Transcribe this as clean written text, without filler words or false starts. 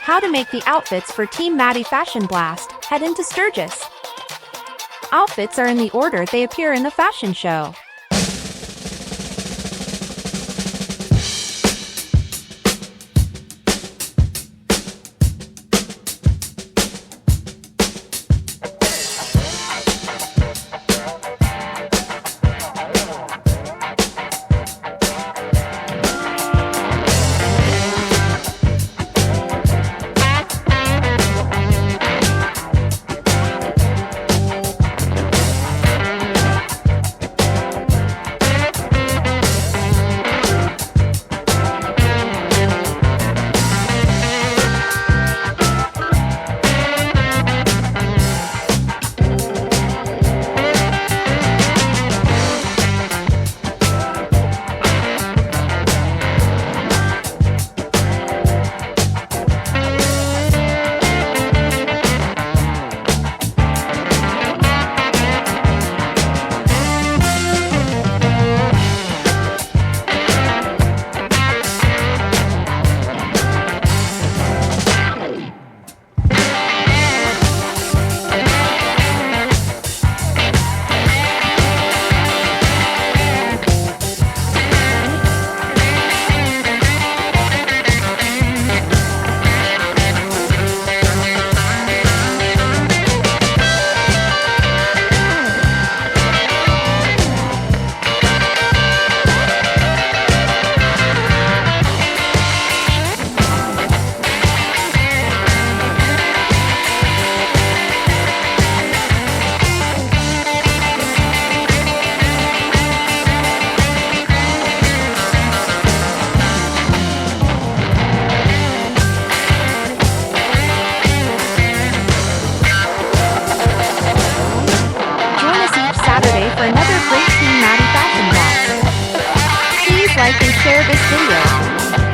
How to make the outfits for Team Maddie Fashion Blast. Head into Sturgis. Outfits are in the order they appear in the fashion show. For another great Team Maddie Fashion Blast. Please like and share this video.